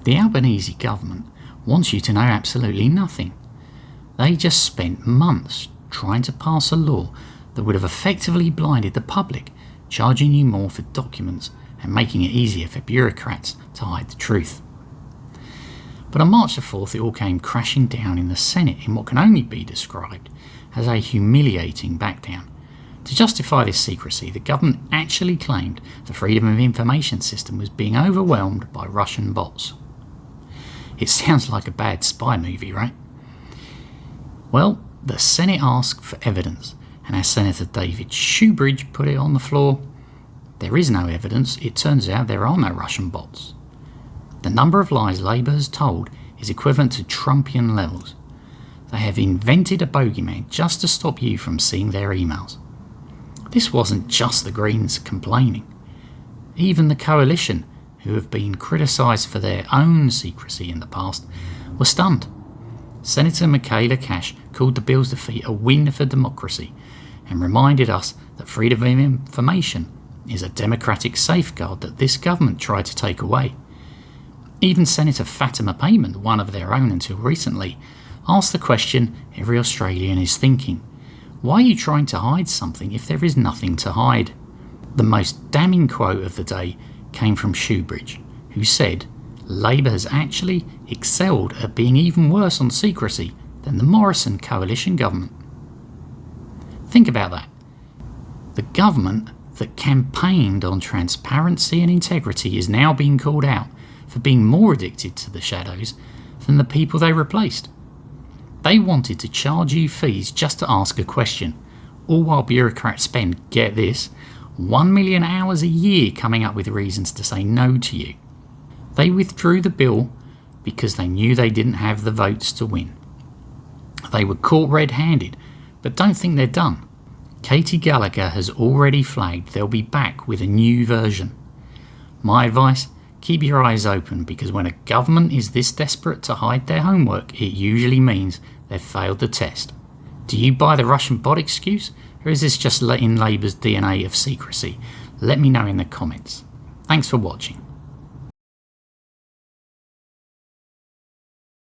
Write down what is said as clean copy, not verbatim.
The Albanese government wants you to know absolutely nothing. They just spent months trying to pass a law that would have effectively blinded the public, charging you more for documents and making it easier for bureaucrats to hide the truth. But on March the 4th, it all came crashing down in the Senate in what can only be described as a humiliating backdown. To justify this secrecy, the government actually claimed the Freedom of Information system was being overwhelmed by Russian bots. It sounds like a bad spy movie, right? Well, the Senate asked for evidence, and as Senator David Shoebridge put it on the floor, there is no evidence. It turns out there are no Russian bots. The number of lies Labour has told is equivalent to Trumpian levels. They have invented a bogeyman just to stop you from seeing their emails. This wasn't just the Greens complaining. Even the coalition, who have been criticised for their own secrecy in the past, were stunned. Senator Michaela Cash called the bill's defeat a win for democracy and reminded us that freedom of information is a democratic safeguard that this government tried to take away. Even Senator Fatima Payman, one of their own until recently, asked the question every Australian is thinking: why are you trying to hide something if there is nothing to hide? The most damning quote of the day came from Shoebridge, who said Labour has actually excelled at being even worse on secrecy than the Morrison coalition government. Think about that. The government that campaigned on transparency and integrity is now being called out for being more addicted to the shadows than the people they replaced. They wanted to charge you fees just to ask a question, all while bureaucrats spend, get this, 1 million hours a year coming up with reasons to say no to you. They withdrew the bill because they knew they didn't have the votes to win. They were caught red-handed, but don't think they're done. Katie Gallagher has already flagged they'll be back with a new version. My advice: keep your eyes open, because when a government is this desperate to hide their homework, it usually means they've failed the test. Do you buy the Russian bot excuse, or is this just in Labour's DNA of secrecy? Let me know in the comments. Thanks for watching.